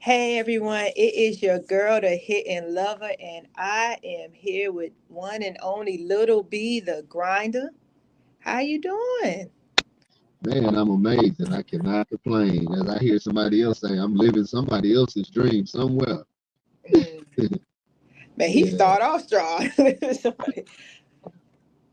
Hey everyone, it is your girl, the hitting lover, and I am here with one and only Little B the Grinder. How you doing? Man, I'm amazed and I cannot complain. As I hear somebody else say, I'm living somebody else's dream somewhere. Mm, man, he Yeah, start off strong. Somebody-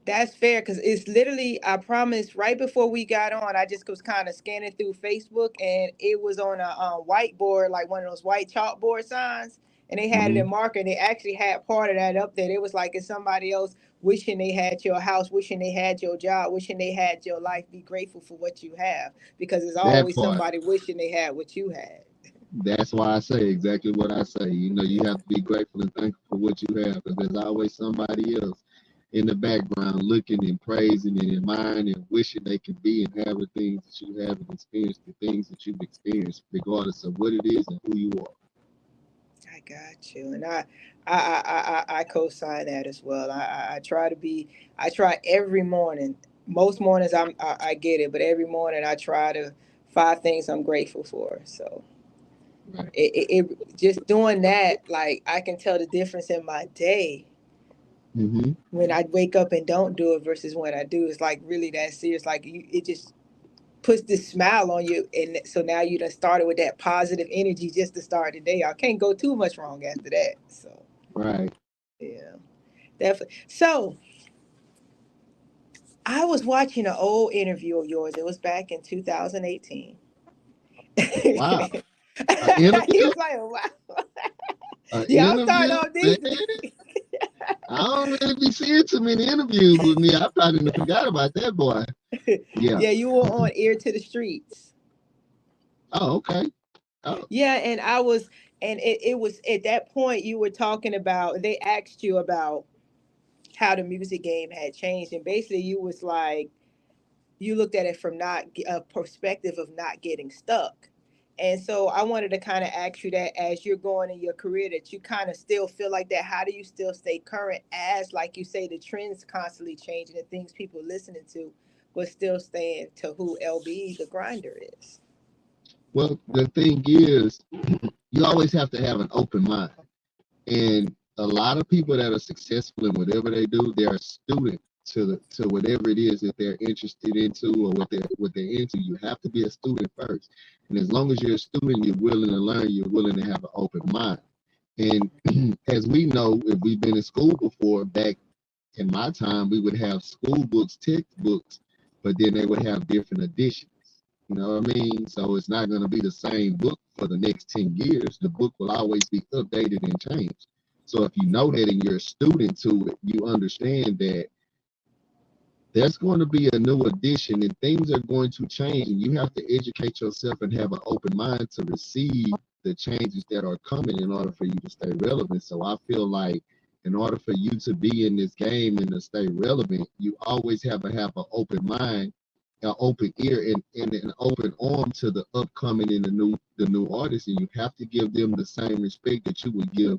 That's fair because it's literally, I promise, right before we got on, I just was kind of scanning through Facebook and it was on a whiteboard, like one of those white chalkboard signs, and they had it in hmm marker. And they actually had part of that up there. It was like it's somebody else wishing they had your house, wishing they had your job, wishing they had your life. Be grateful for what you have because there's that always part. somebody wishing they had what you had. That's why I say exactly what I say. You have to be grateful and thankful for what you have because there's always somebody else in the background looking and praising and admiring and wishing they could be and have the things that you have and experience the things that you've experienced, regardless of what it is and who you are. I got you, and I co-sign that as well. I try to be. I try every morning. Most mornings I get it, but every morning I try to five things I'm grateful for. So Right. it just doing that, like I can tell the difference in my day hmm when I wake up and don't do it versus when I do. It's like really that serious. Like it just puts this smile on you, and so now you done started with that positive energy just to start the day. I can't go too much wrong after that. So. Right. Yeah, definitely. So I was watching an old interview of yours. It was back in 2018. Wow. He An interview? was like, wow. An Yeah, I'm starting interview? off Man, these. I don't really be seeing too many interviews with me. I probably done forgot about that boy. Yeah. Yeah, you were on Ear to the Streets. Oh, okay. Oh, Yeah, and I was, and it was at that point you were talking about, they asked you about how the music game had changed. And basically you was like, you looked at it from not a perspective of not getting stuck. And so I wanted to kind of ask you that as you're going in your career, that you kind of still feel like that. How do you still stay current as, like you say, the trends constantly changing and things people listening to, but still staying to who LB the grinder is? well, the thing is, you always have to have an open mind. And a lot of people that are successful in whatever they do, they're a student to whatever it is that they're interested into or what they're into. You have to be a student first. And as long as you're a student, you're willing to learn, you're willing to have an open mind. And as we know, if we've been in school before, back in my time, we would have school books, textbooks, but then they would have different editions. You know what I mean? So it's not going to be the same book for the next 10 years. The book will always be updated and changed. So if you know that and you're a student to it, you understand that there's going to be a new edition and things are going to change. And you have to educate yourself and have an open mind to receive the changes that are coming in order for you to stay relevant. So I feel like in order for you to be in this game and to stay relevant, you always have to have an open mind, an open ear, and an open arm to the upcoming and the new artists. And you have to give them the same respect that you would give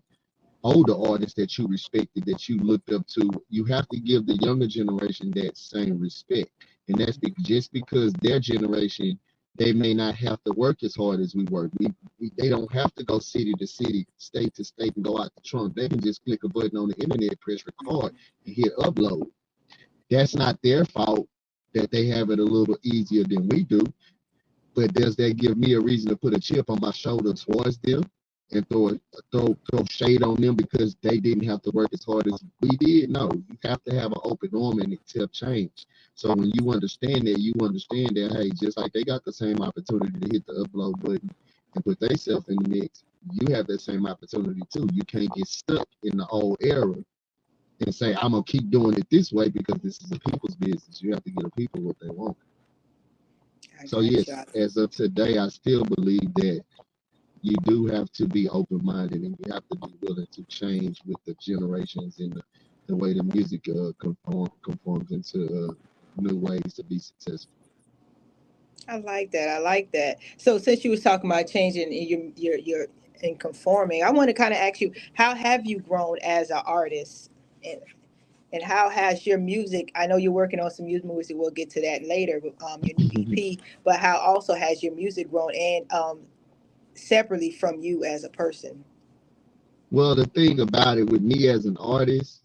older artists that you respected, that you looked up to. You have to give the younger generation that same respect. And that's just because their generation, they may not have to work as hard as we work. They don't have to go city to city, state to state, and go out the trunk. They can just click a button on the internet, press record, and hit upload. That's not their fault that they have it a little easier than we do. But does that give me a reason to put a chip on my shoulder towards them and throw shade on them because they didn't have to work as hard as we did? No, you have to have an open arm and accept change. So when you understand that, hey, just like they got the same opportunity to hit the upload button and put themselves in the mix, you have that same opportunity too. You can't get stuck in the old era and say, I'm gonna keep doing it this way because this is a people's business. You have to give the people what they want. I So got you. yes, as of today, I still believe that you do have to be open-minded and you have to be willing to change with the generations and the way the music conforms into new ways to be successful. I like that. I like that. So since you was talking about changing and your and conforming, I want to kind of ask you, how have you grown as an artist? And how has your music, I know you're working on some music, we'll get to that later with your new EP, but how also has your music grown? And separately from you as a person? Well, the thing about it with me as an artist,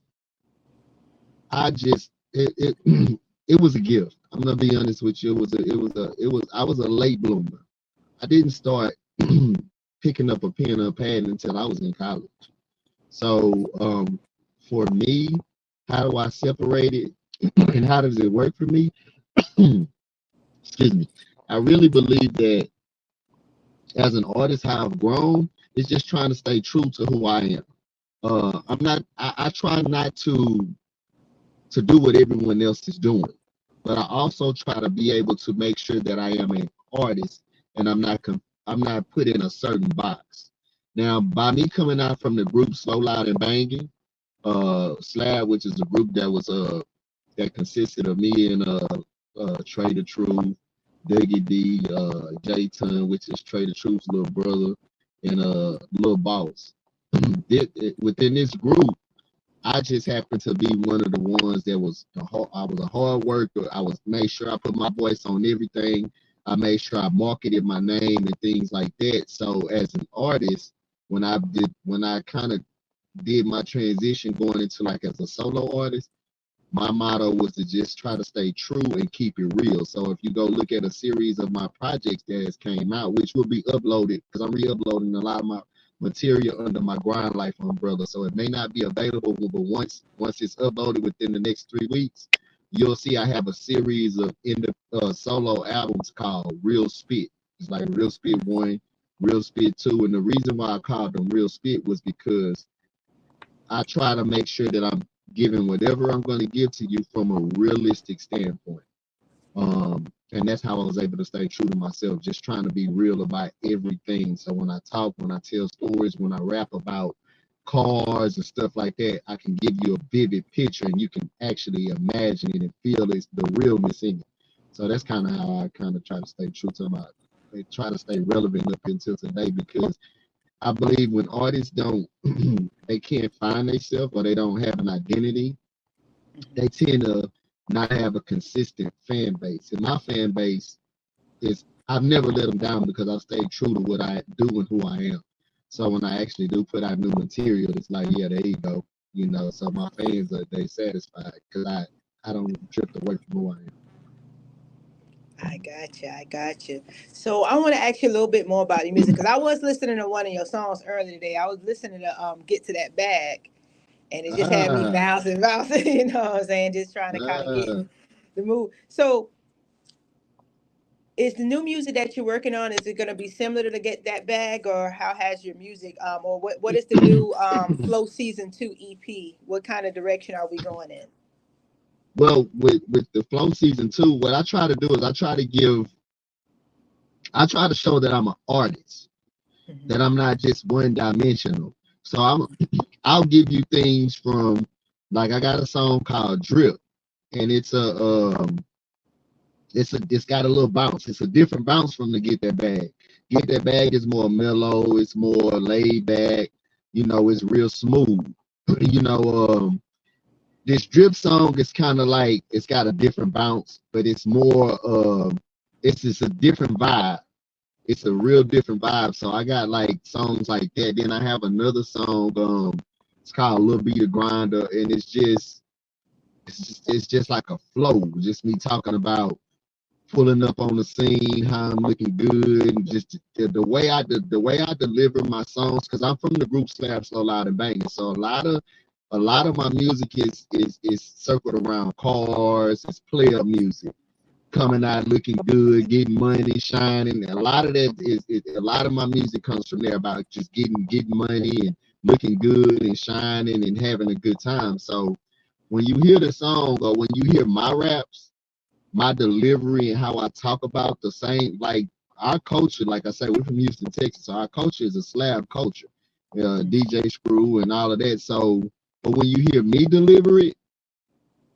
I just it it was a gift. I'm gonna be honest with you. I was a late bloomer. I didn't start picking up a pen or a pad until I was in college. So for me, how do I separate it and how does it work for me? Excuse me. I really believe that as an artist, how I've grown is just trying to stay true to who I am. I'm not. I try not to do what everyone else is doing, but I also try to be able to make sure that I am an artist and I'm not put in a certain box. Now, by me coming out from the group Slow Loud and Banging, Slab, which is a group that consisted of me and Trader Truth, Dougie D, J Ton, which is Trader Truth's little brother, and Lil Boss. Within this group, I just happened to be one of the ones that I was a hard worker. I was made sure I put my voice on everything. I made sure I marketed my name and things like that. So as an artist, when I kind of did my transition going into like as a solo artist, my motto was to just try to stay true and keep it real. So if you go look at a series of my projects that has came out, which will be uploaded because I'm re-uploading a lot of my material under my Grind Life umbrella. So it may not be available, but once it's uploaded within the next 3 weeks, you'll see I have a series of solo albums called Real Spit. It's like Real Spit 1, Real Spit 2. And the reason why I called them Real Spit was because I try to make sure that I'm giving whatever I'm going to give to you from a realistic standpoint. And that's how I was able to stay true to myself, just trying to be real about everything. So when I talk, when I tell stories, when I rap about cars and stuff like that, I can give you a vivid picture and you can actually imagine it and feel it's the realness in it. So that's kind of how I kind of try to stay true to try to stay relevant up until today, because I believe when artists don't, they can't find themselves or they don't have an identity, they tend to not have a consistent fan base. And my fan base is, I've never let them down because I've stayed true to what I do and who I am. So when I actually do put out new material, it's like, yeah, there you go. So my fans they satisfied because I don't drift away from who I am. I got you. I got you. So I want to ask you a little bit more about your music because I was listening to one of your songs earlier today. I was listening to "Get to That Bag," and it just had me Ah, bouncing, bouncing. You know what I'm saying? Just trying to kind of get ah. in the mood. So is the new music that you're working on, is it going to be similar to Get That Bag, or how has your music or what is the new Flow Season 2 EP? What kind of direction are we going in? Well, with the Flow Season 2, what I try to do is I try to show that I'm an artist, Hmm. that I'm not just one dimensional. So I'll give you things from, like, I got a song called Drip, and it's got a little bounce. It's a different bounce from the Get That Bag. Get That Bag is more mellow, it's more laid back, it's real smooth. you know, this Drip song is kind of like, it's got a different bounce, but it's more it's just a different vibe. It's a real different vibe. So I got like songs like that. Then I have another song, it's called Lil B Tha Grinda, and it's just like a flow, just me talking about pulling up on the scene, how I'm looking good, and just the way I deliver my songs, because I'm from the group Slab Slow Loud and Banging. So a lot of my music is circled around cars, it's player music, coming out looking good, getting money, shining. A lot of that is a lot of my music comes from there about just getting money and looking good and shining and having a good time. So when you hear the song or when you hear my raps, my delivery and how I talk about the same, like our culture, like I say, we're from Houston, Texas, so our culture is a slab culture, DJ Screw and all of that. So, but when you hear me deliver it,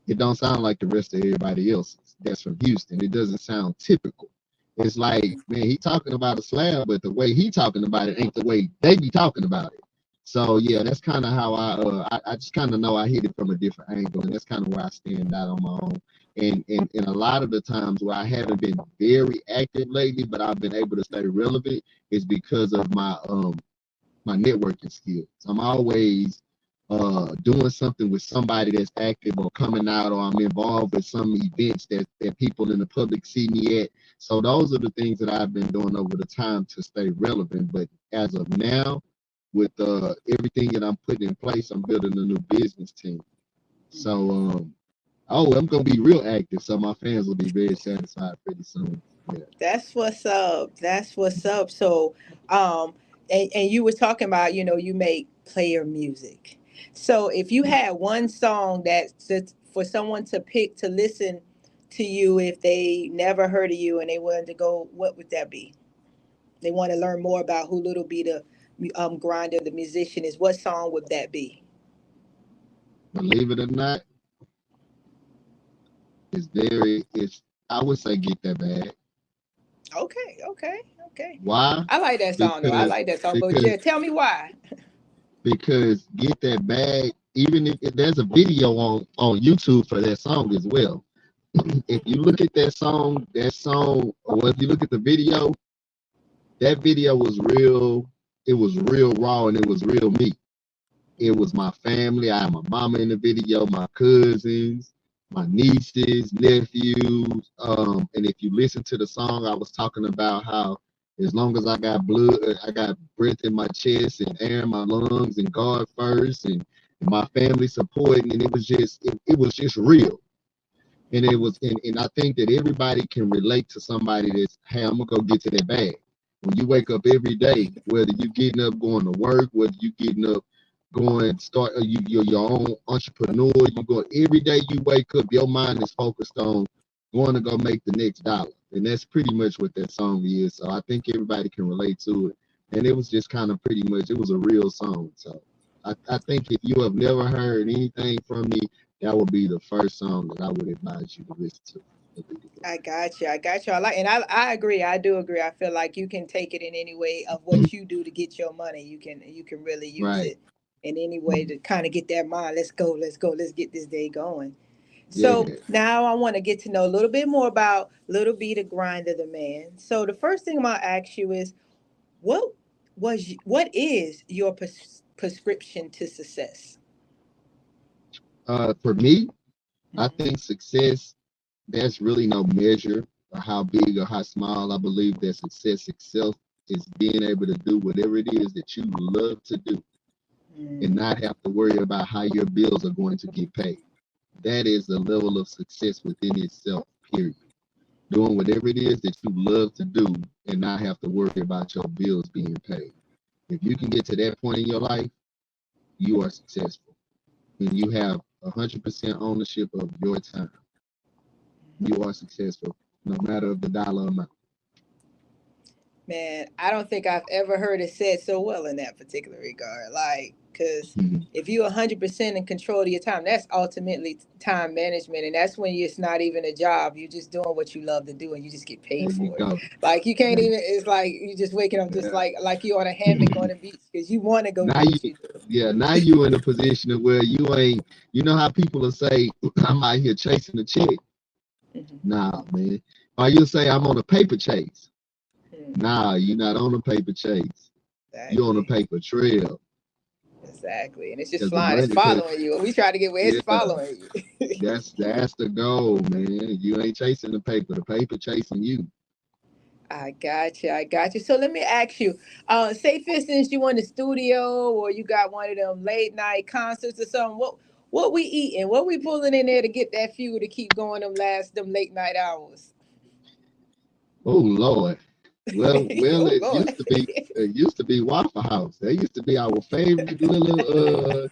it don't sound like the rest of everybody else that's from Houston. It doesn't sound typical. It's like, man, he talking about a slab, but the way he talking about it ain't the way they be talking about it. So yeah, that's kind of how I just kind of know I hit it from a different angle, and that's kind of where I stand out on my own. And a lot of the times where I haven't been very active lately, but I've been able to stay relevant is because of my networking skills. I'm always doing something with somebody that's active or coming out, or I'm involved with some events that people in the public see me at. So those are the things that I've been doing over the time to stay relevant. But as of now, with everything that I'm putting in place, I'm building a new business team. So I'm gonna be real active, so my fans will be very satisfied pretty soon. Yeah. That's what's up. That's what's up. So, and you were talking about, you make player music. So, if you had one song that's for someone to pick to listen to you if they never heard of you and they wanted to go, what would that be? They want to learn more about who Little B the Grinder, the musician is. What song would that be? Believe it or not, it's I would say Get That Bag. Okay, okay, okay. Why? I like that song though. I Because like that song. But because yeah, tell me why. because Get That Bag, even if there's a video on YouTube for that song as well. If you look at or if you look at the video, that video was real. It was real raw and it was real me. It was my family. I had my mama in the video, my cousins, my nieces, nephews. And if you listen to the song, I was talking about how as long as I got blood, I got breath in my chest and air in my lungs and God first and my family supporting. And it was just real. And and I think that everybody can relate to somebody that's, hey, I'm gonna go get to that bag. When you wake up every day, whether you getting up going to work, whether you getting up going start you're your own entrepreneur, you go every day you wake up, your mind is focused on going to go make the next dollar. And that's pretty much what that song is. So I think everybody can relate to it. And it was just kind of pretty much it was a real song. So I think if you have never heard anything from me, that would be the first song that I would advise you to listen to. I got you. I got you. I agree. I do agree. I feel like you can take it in any way of what you do to get your money. You can really use Right. it in any way to kind of get that mind. Let's go. Let's go. Let's get this day going. So Yeah. now I want to get to know a little bit more about Little B the Grinder, the man. So the first thing I'm gonna ask you is, what what is your prescription to success? For me, I Mhm. think success, there's really no measure or how big or how small. I believe that success itself is being able to do whatever it is that you love to do and Mm. not have to worry about how your bills are going to get paid. That is the level of success within itself, period. Doing whatever it is that you love to do and not have to worry about your bills being paid. If you can get to that point in your life, you are successful. When you have 100% ownership of your time, you are successful, no matter of the dollar amount. Man, I don't think I've ever heard it said so well in that particular regard. Like, because Mhm. if you're 100% in control of your time, that's ultimately time management. And that's when it's not even a job. You're just doing what you love to do and you just get paid There you for it. go. Like, you can't There, even, it's like you just waking up just yeah. like you on a hammock on the beach because you want to go Now do what you, you do. yeah, now you in a position of where you ain't. You know how people will say, "I'm out here chasing a check." Mhm. Nah, man. Or you'll say, "I'm on a paper chase." Mhm. Nah, you're not on a paper chase. You're on a Exactly. paper trail. Exactly. And it's just Because the flying, it's money, because following you. We try to get where it's yeah, following you. that's the goal, man. You ain't chasing the paper chasing you. I got you. I got you. So let me ask you, say for instance you in the studio or you got one of them late night concerts or something. What we eating? What we pulling in there to get that fuel to keep going them late night hours? Oh Lord. Well, Oh Lord. it used to be Waffle House. That used to be our favorite little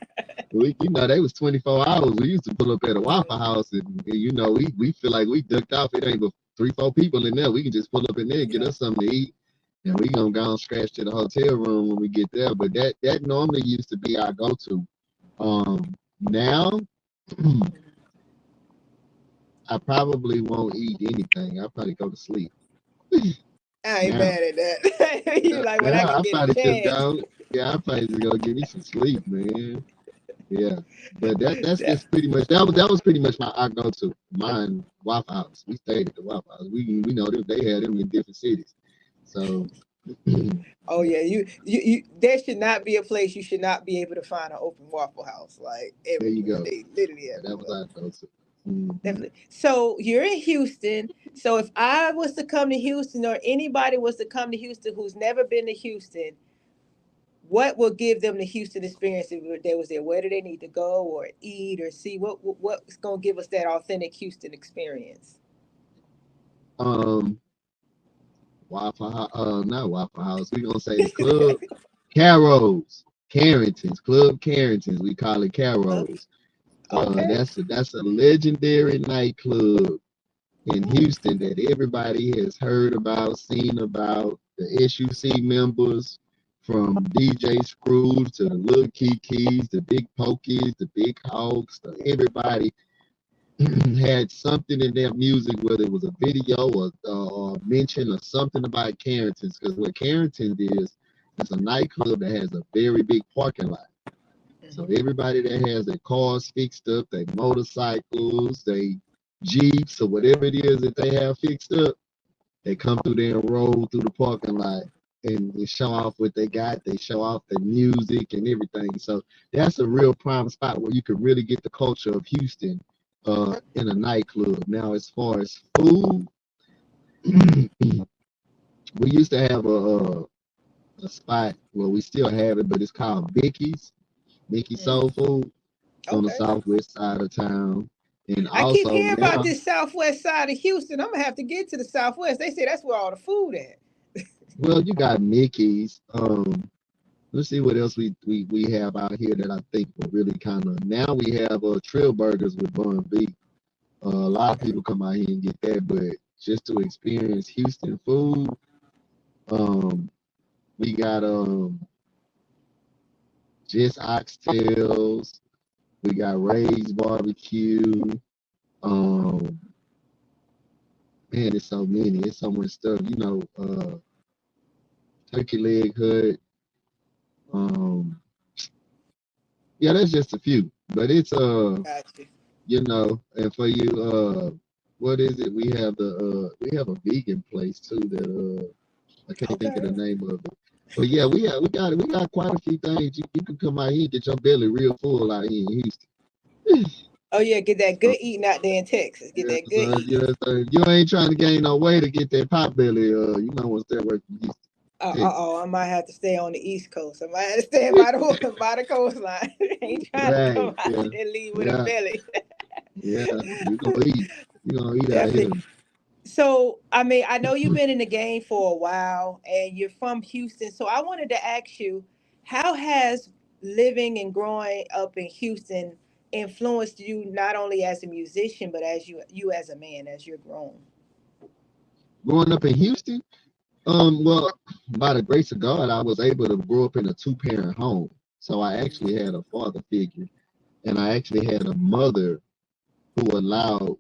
they was 24 hours. We used to pull up at a Waffle House and we feel like we ducked off. It ain't but 3-4 people in there. We can just pull up in there and get Yeah. us something to eat. And we gonna go and scratch to the hotel room when we get there. But that normally used to be our go-to. Now I probably won't eat anything. I'll probably go to sleep I ain't now. mad at that. You like when I Yeah, can I get a probably just chance. go. Yeah, I probably just gonna give me some sleep, man. Yeah, but that's That- just pretty much that was pretty much my I go to mine Waffle House. We stayed at the Waffle House. We know them they had them in different cities. So oh yeah, you there should not be a place you should not be able to find an open Waffle House like there you everywhere. go. They literally Yeah, that was everywhere. our go to. Hmm. Definitely. So you're in Houston. So if I was to come to Houston or anybody was to come to Houston who's never been to Houston, what will give them the Houston experience if they was there? Where do they need to go or eat or see? What's gonna give us that authentic Houston experience? Um, not Waffle House. We gonna say the club Carol's, Carrington's Club Carrington's. We call it Okay. Carol's. Okay. That's a legendary nightclub in Houston that everybody has heard about, seen about. The SUC members, from DJ Screws to the Little Kikis, the Big Pokies, the Big Hogs, everybody had something in their music, whether it was a video or mention or something about Carrington's. Because what Carrington is, it's a nightclub that has a very big parking lot. So Hmm. everybody that has their cars fixed up, their motorcycles, their Jeeps, or whatever it is that they have fixed up, they come through there and roll through the parking lot and they show off what they got. They show off the music and everything. So that's a real prime spot where you can really get the culture of Houston in a nightclub. Now, as far as food, we used to have a spot where we still have it, but it's called Mickey Soul Hmm. Food on the Okay. southwest side of town. And I keep also hearing about now, this southwest side of Houston. I'm gonna have to get to the southwest. They say that's where all the food at. well, you got Mickey's. Let's see what else we have out here that I think will really kind of. Now we have Trill Burgers with Bun B. A lot of Okay. people come out here and get that, but just to experience Houston food, um, we got just oxtails. We got Ray's barbecue. Um, man, it's so many. It's so much stuff. Turkey leg hut. Um, yeah, that's just a few, but it's Gotcha. and for you, what is it? We have a vegan place too that I can't think of Okay. the name of it. But yeah, we got quite a few things. You can come out here and get your belly real full out here in Houston. Oh yeah, get that So, good eating out there in Texas. Get yeah, that good so, eating. if you ain't trying to gain no weight to get that pot belly, you know what's that work in Houston, Oh, I might have to stay on the East Coast. I might have to stay by the by the coastline. Ain't trying to Right. come out Yeah. and leave with a Yeah. belly. Yeah. You gonna eat. You gonna eat out here. Definitely. So, I mean, I know you've been in the game for a while and you're from Houston. So, I wanted to ask you, how has living and growing up in Houston influenced you not only as a musician, but as you as a man, as you're grown? Growing up in Houston, well, by the grace of God, I was able to grow up in a two-parent home. So I actually had a father figure, and I actually had a mother who allowed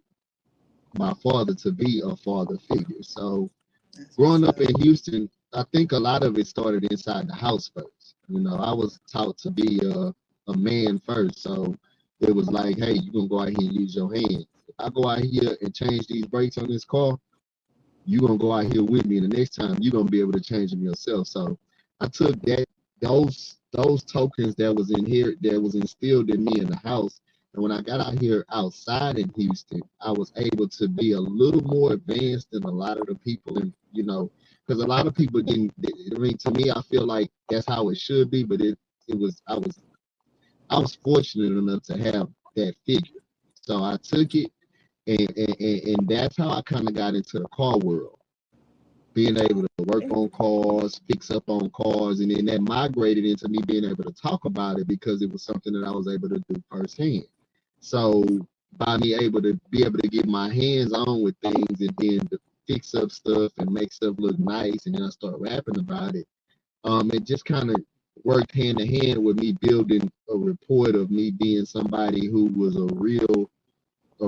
my father to be a father figure. So That's what's growing up up. in Houston, I think a lot of it started inside the house first. I was taught to be a man first. So it was like, hey, you're gonna go out here and use your hands. If I go out here and change these brakes on this car, you're gonna go out here with me, and the next time you're gonna be able to change them yourself. So I took those tokens that was in here that was instilled in me in the house. And when I got out here outside in Houston, I was able to be a little more advanced than a lot of the people, and because a lot of people didn't. I mean, to me, I feel like that's how it should be, but it was I was fortunate enough to have that figure. So I took it, and that's how I kind of got into the car world, being able to work Okay. on cars, fix up on cars, and then that migrated into me being able to talk about it because it was something that I was able to do firsthand. So by me able to get my hands on with things and then to fix up stuff and make stuff look nice, and then I start rapping about it. It just kind of worked hand in hand with me building a rapport of me being somebody who was a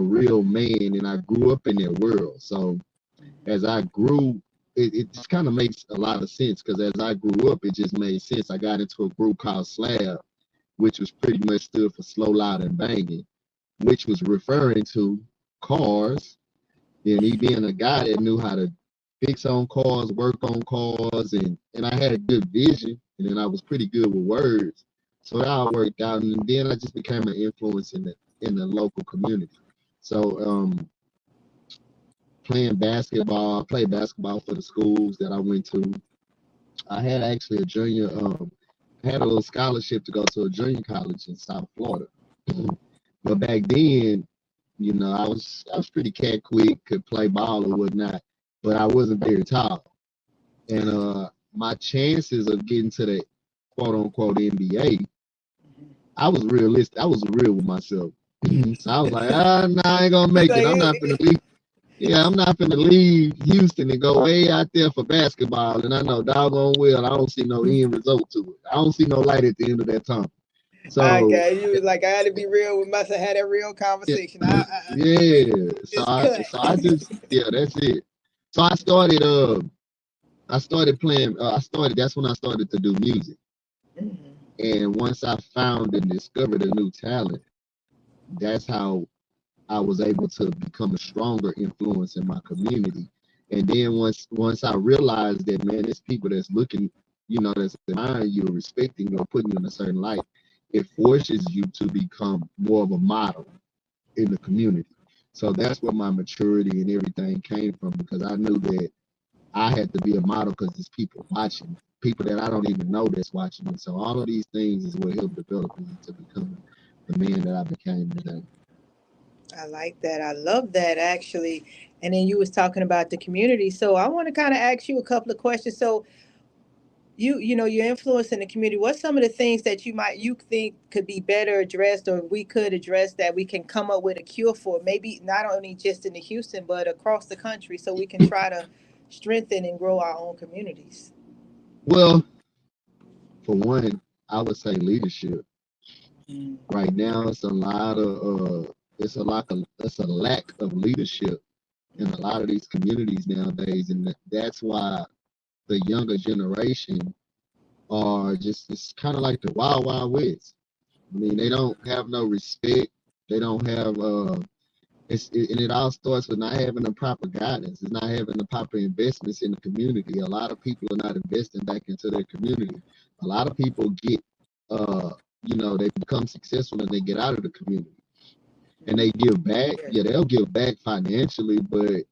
real man, and I grew up in that world. So Mhm. as I grew it just kind of makes a lot of sense because as I grew up, it just made sense. I got into a group called Slab, which was pretty much stood for slow, loud, and banging, which was referring to cars. And me being a guy that knew how to fix on cars, work on cars, and I had a good vision, and then I was pretty good with words. So that all worked out, and then I just became an influence in the local community. So playing basketball, I played basketball for the schools that I went to. I had actually a junior, I had a little scholarship to go to a junior college in South Florida. But back then, you know, I was pretty cat quick, could play ball or whatnot, but I wasn't very tall. And my chances of getting to the quote unquote NBA, I was realistic. I was real with myself. So I was like, nah, I ain't gonna make it. I'm not gonna leave. Yeah, I'm not gonna leave Houston and go way out there for basketball. And I know doggone well I don't see no end result to it. I don't see no light at the end of that tunnel. I So got you. Like I had to be real with myself. Had a real yeah, conversation. yeah. Just cut. So I just yeah, that's it. So I started playing. That's when I started to do music. Mhm. And once I found and discovered a new talent, that's how I was able to become a stronger influence in my community. And then once I realized that, man, there's people that's looking, you know, that's admiring you, respecting you, or putting you in a certain light, it forces you to become more of a model in the community. So that's where my maturity and everything came from, because I knew that I had to be a model because there's people watching, people that I don't even know that's watching me. So all of these things is what helped develop me to become the man that I became today. I like that. I love that actually. And then you was talking about the community. So I want to kind of ask you a couple of questions. So you know your influence in the community. What's some of the things that you think could be better addressed, or we could address that we can come up with a cure for? Maybe not only just in the Houston, but across the country, so we can try to strengthen and grow our own communities. Well, for one, I would say leadership. Mm. Right now, it's a lack of leadership in a lot of these communities nowadays, and that's why the younger generation are just, it's kind of like the wild wild west. I mean, they don't have no respect. They don't have and it all starts with not having the proper guidance. It's not having the proper investments in the community. A lot of people are not investing back into their community. A lot of people get uh they become successful and they get out of the community and they give back. Yeah. Yeah, they'll give back financially, but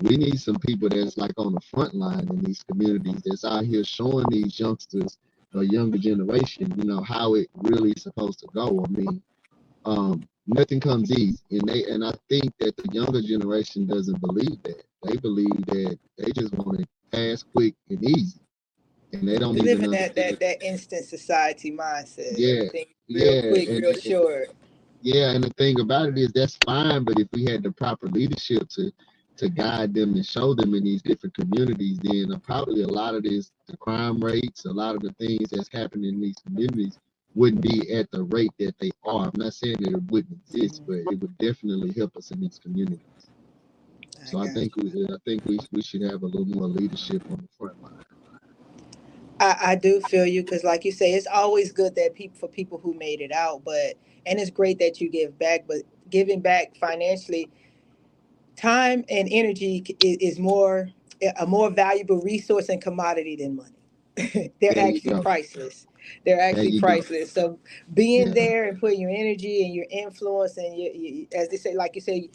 we need some people that's like on the front line in these communities that's out here showing these youngsters, a younger generation, how it really is supposed to go. I mean, nothing comes easy, and I think that the younger generation doesn't believe that. They believe that they just want it fast, quick, and easy, and they don't We live even in that understand. that instant society mindset. Yeah, Everything real yeah, quick, real short. yeah, and the thing about it is that's fine, but if we had the proper leadership to guide them and show them in these different communities, then probably a lot of the crime rates, a lot of the things that's happening in these communities wouldn't be at the rate that they are. I'm not saying that it wouldn't exist, but it would definitely help us in these communities. I So got you. I think we should have a little more leadership on the front line. I do feel you because, like you say, it's always good that people for people who made it out, but and it's great that you give back, but giving back financially, time and energy is more a more valuable resource and commodity than money. They're There you actually go. priceless. They're There actually you go. priceless. So being Yeah. there and putting your energy and your influence and as they say, like you say,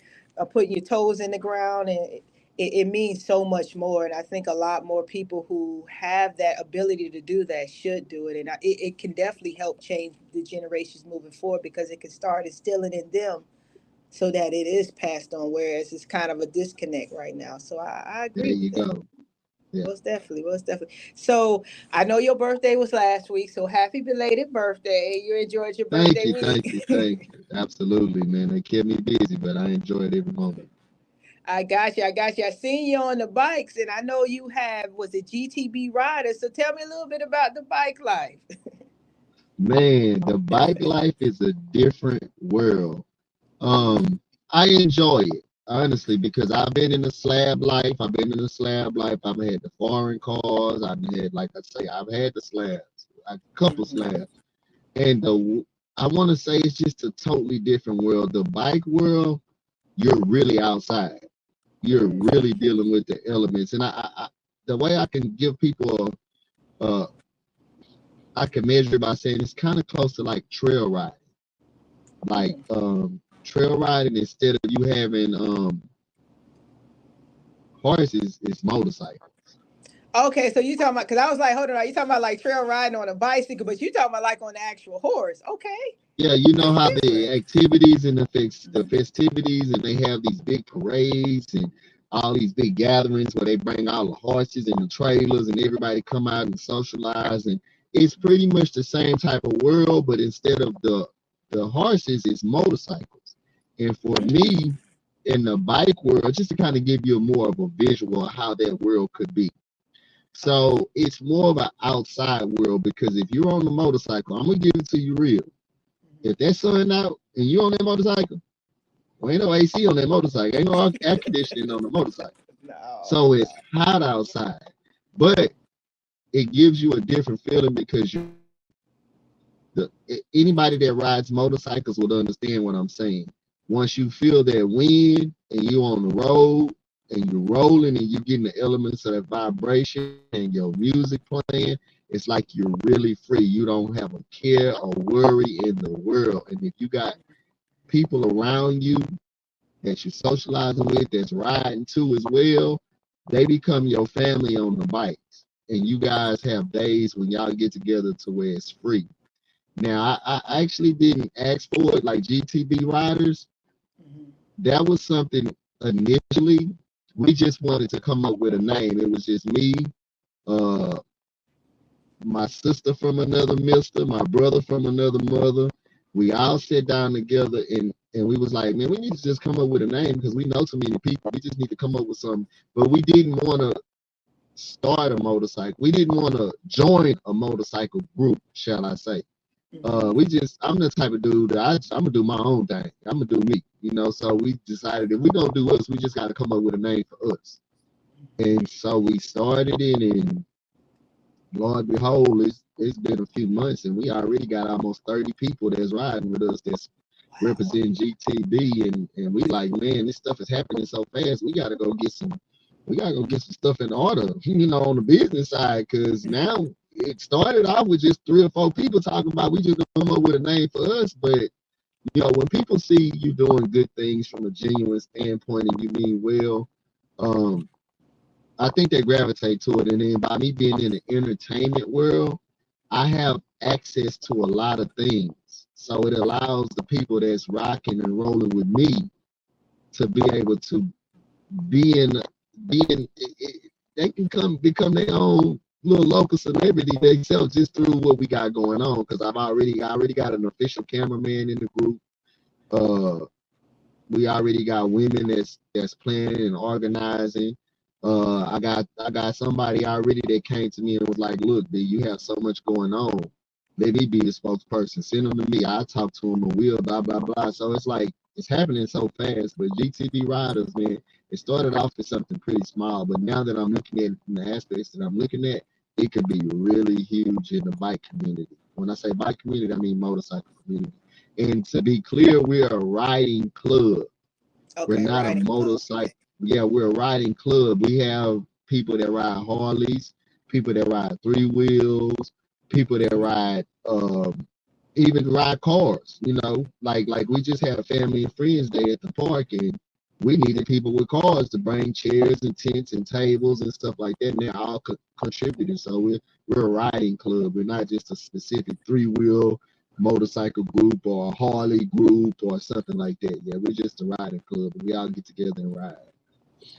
putting your toes in the ground and it means so much more. And I think a lot more people who have that ability to do that should do it. And it can definitely help change the generations moving forward because it can start instilling in them so that it is passed on, whereas it's kind of a disconnect right now. So I There agree with you that. go. Yeah. Most definitely, most definitely. So I know your birthday was last week, so happy belated birthday. You enjoyed your Thank birthday you, thank you, week. thank you. Absolutely, man. They kept me busy, but I enjoyed every moment. I got you. I got you. I seen you on the bikes, and I know you have was it GTB Ryders. So tell me a little bit about the bike life. Man, the bike life is a different world. I enjoy it. honestly, because I've been in the slab life. I've been in the slab life. I've had the foreign cars. I've had, like I say, I've had the slabs, a couple Mhm. slabs. And I want to say it's just a totally different world. The bike world, you're really outside. You're Mhm. really dealing with the elements. And the way I can give people I can measure it by saying it's kind of close to like trail riding. Like Mm. trail riding, instead of you having horses, it's motorcycles. Okay, so you talking about, because I was like, hold on, you talking about like trail riding on a bicycle, but you talking about like on the actual horse. Okay, Yeah, you know that's how the different. activities and the festivities, and they have these big parades and all these big gatherings where they bring all the horses and the trailers and everybody come out and socialize, and it's pretty much the same type of world, but instead of the horses, it's motorcycles. And for Mm. me, in the bike world, just to kind of give you more of a visual of how that world could be. Okay. So it's more of an outside world, because if you're on the motorcycle, I'm gonna give it to you real. Mhm. If that sun out and you on that motorcycle, well, ain't no AC on that motorcycle. Ain't no air conditioning on the motorcycle. No, So it's no. hot outside. But it gives you a different feeling, because anybody that rides motorcycles would understand what I'm saying. Once you feel that wind and you're on the road and you're rolling and you're getting the elements of that vibration and your music playing, it's like you're really free. You don't have a care or worry in the world. And if you got people around you that you're socializing with, that's riding too as well, they become your family on the bikes. And you guys have days when y'all get together to where it's free. Now, I actually didn't ask for it, like GTB Ryders. Mhm. That was something initially. We just wanted to come up with a name. It was just me, uh, my sister from another mister, my brother from another mother. We all sat down together, and we was like, man, we need to just come up with a name, because we know too many people. We just need to come up with something. But we didn't want to start a motorcycle. We didn't want to join a motorcycle group, shall I say. Mhm. I'm the type of dude that I'm gonna do my own thing. I'm gonna do me, So we decided if we don't do us, we just got to come up with a name for us. And so we started it, and lo and behold, it's been a few months, and we already got almost 30 people that's riding with us, that's Wow. representing GTB, and we like, man, this stuff is happening so fast. We gotta go get some stuff in order, on the business side, because now it started off with just 3 or 4 people talking about we just come up with a name for us. But when people see you doing good things from a genuine standpoint and you mean well, um, I think they gravitate to it. And then by me being in the entertainment world, I have access to a lot of things. So it allows the people that's rocking and rolling with me to be able to be in being they can come become their own little local celebrity themselves just through what we got going on, because I already got an official cameraman in the group. uh we already got women that's planning and organizing. I got somebody already that came to me and was like, look, B, you have so much going on, let me be the spokesperson, send them to me, I talk to them and we'll blah blah blah. So it's like it's happening so fast. But GTB Riders, man, it started off as something pretty small, but now that I'm looking at it from the aspects that I'm looking at, it could be really huge in the bike community. When I say bike community, I mean motorcycle community. And to be clear, we're a riding club. We're Okay, not a riding club. motorcycle. Yeah, we're a riding club. We have people that ride Harleys, people that ride 3 wheels, people that Mhm. ride even ride cars. Like we just had a family and friends day at the park, and we needed people with cars to bring chairs and tents and tables and stuff like that. And they're all contributing. So we're a riding club. We're not just a specific 3 wheel motorcycle group or a Harley group or something like that. Yeah, we're just a riding club, and we all get together and ride.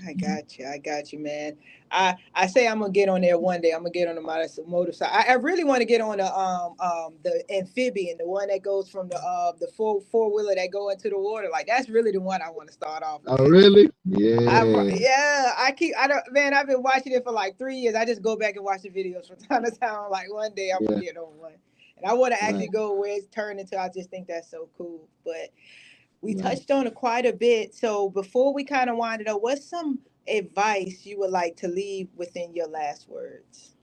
I got you. I got you, man. I say I'm gonna get on there one day. I'm gonna get on the motorcycle. I really want to get on the amphibian, the one that goes from the four wheeler that go into the water. Like that's really the one I want to start off Oh, with. really? I Yeah, yeah, I don't man. I've been watching it for like 3 years. I just go back and watch the videos from time to time. Like one day I'm gonna yeah, get on one, and I want to right. actually go where it's turned into. I just think that's so cool, but. We Right. touched on it quite a bit. So before we kind of wind it up, what's some advice you would like to leave within your last words?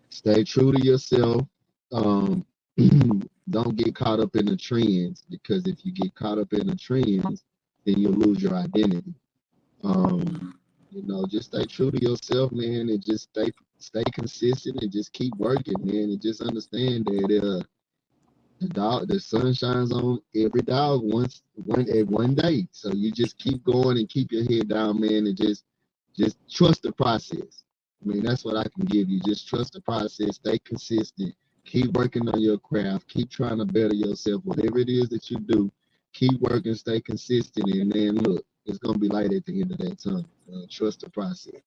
Stay true to yourself. Um, don't get caught up in the trends, because if you get caught up in the trends, then you'll lose your identity. Um, just stay true to yourself, man, and just stay consistent and just keep working, man, and just understand that the sun shines on every dog one day. So you just keep going and keep your head down, man, and just trust the process. I mean, that's what I can give you. Just trust the process, stay consistent, keep working on your craft, keep trying to better yourself, whatever it is that you do, keep working, stay consistent, and then look, it's gonna be light at the end of that tunnel. Trust the process.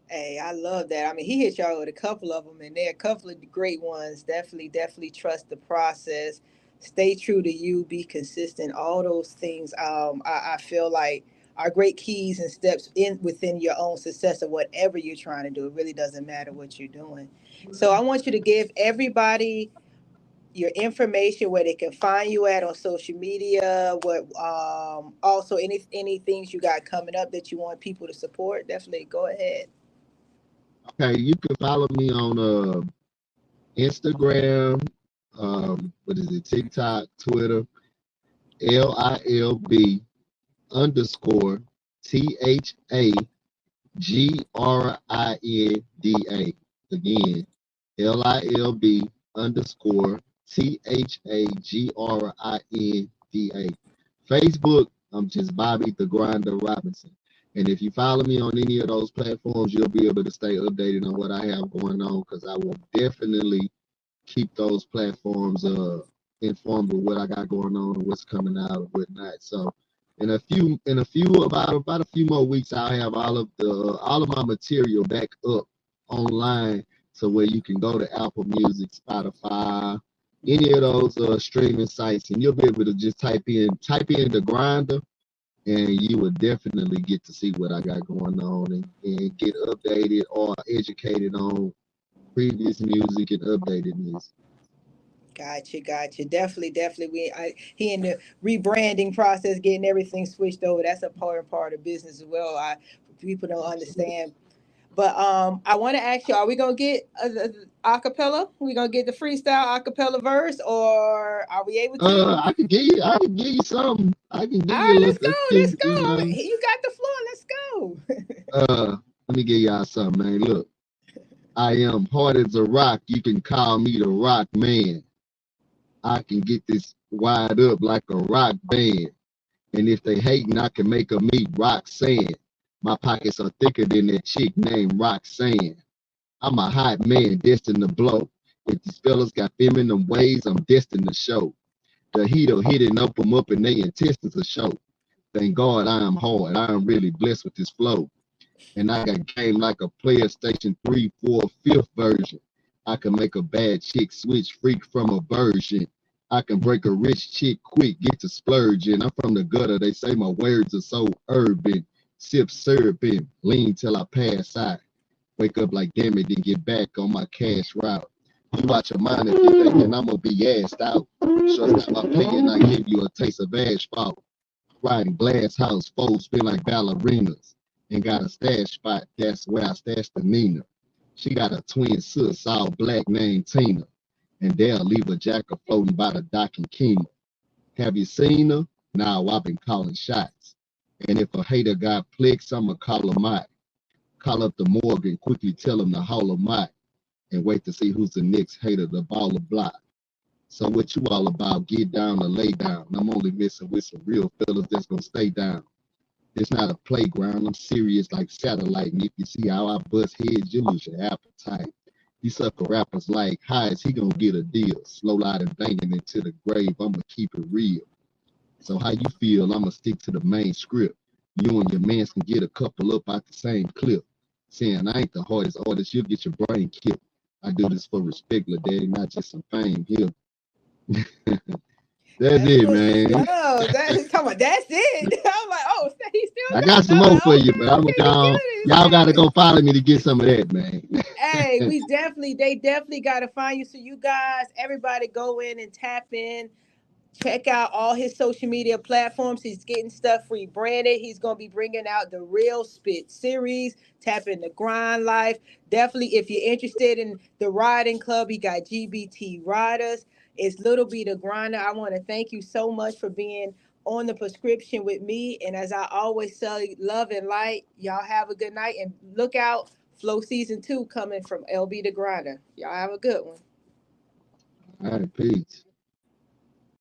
Hey, I love that. I mean, he hit y'all with a couple of them, and they're a couple of the great ones. Definitely, definitely trust the process. Stay true to you. Be consistent. All those things. I feel like are great keys and steps in within your own success of whatever you're trying to do. It really doesn't matter what you're doing. So I want you to give everybody your information where they can find you at on social media. What also any things you got coming up that you want people to support. Definitely go ahead. Okay, you can follow me on Instagram, what is it, TikTok, Twitter, LILB underscore THAGRINDA. Again, LILB underscore THAGRINDA. Facebook, I'm just Bobby the Grinder Robinson. And if you follow me on any of those platforms, you'll be able to stay updated on what I have going on, because I will definitely keep those platforms informed of what I got going on and what's coming out and whatnot. So about a few more weeks, I'll have all of my material back up online, so where you can go to Apple Music, Spotify, any of those streaming sites, and you'll be able to just type in the grinder, and you will definitely get to see what I got going on, and get updated or educated on previous music and updated music. Gotcha, gotcha. Definitely, definitely. He in the rebranding process, getting everything switched over. That's a part of business as well. People don't understand. But I want to ask you: are we gonna get acapella? We gonna get the freestyle acapella verse, or are we able to? I can give you something. I can give All you right, a let's little, go. Let's go. You got the floor. Let's go. let me give y'all something, man. Look, I am hard as a rock. You can call me the rock man. I can get this wide up like a rock band. And if they hating, I can make a meet rock sand. My pockets are thicker than that chick named Roxanne. I'm a hot man destined to blow. If these fellas got feminine ways, I'm destined to show. The heat'll hit and open them up and they intestines will show. Thank God I am hard. I am really blessed with this flow. And I got game like a PlayStation 3, 4, 5th version. I can make a bad chick switch freak from a virgin. I can break a rich chick quick, get to splurging. I'm from the gutter, they say my words are so urban. Sip syrup and lean till I pass out. Wake up like damn it, then get back on my cash route. You watch your mind if you thinking I'm gonna be assed out. Trust that my paying, I give you a taste of asphalt. Riding glass house, foes spin like ballerinas. And got a stash spot, that's where I stashed the Nina. She got a twin sis, all black, named Tina. And they'll leave a jacker floating by the dock in Kima. Have you seen her? Now I've been calling shots. And if a hater got flicks, I'ma call him out. Call up the morgue and quickly tell him to haul him out. And wait to see who's the next hater to ball a block. So what you all about? Get down or lay down. I'm only messing with some real fellas that's gonna stay down. It's not a playground. I'm serious like satellite. And if you see how I bust heads, you lose your appetite. These sucker rappers like, how is he gonna get a deal? Slow light and banging into the grave. I'ma keep it real. So how you feel? I'ma stick to the main script. You and your mans can get a couple up out the same clip. Saying I ain't the hardest artist, you'll get your brain killed. I do this for respect, little daddy, not just some fame here. That's That's it, what's man. up. That is come on. That's it. I'm like, oh, he still I got got. some more for you, but Okay, I'm gonna okay, go. he Y'all gotta good. go follow me to get some of that, man. Hey, they definitely got to find you. So you guys, everybody, go in and tap in. Check out all his social media platforms. He's getting stuff rebranded. He's going to be bringing out the Real Spit series, tapping the grind life. Definitely, if you're interested in the riding club, he got GTB Ryders. It's Lil B Tha Grinda. I want to thank you so much for being on the prescription with me. And as I always say, love and light. Y'all have a good night. And look out, Flow Season 2 coming from LB Tha Grinda. Y'all have a good one. All right, peace.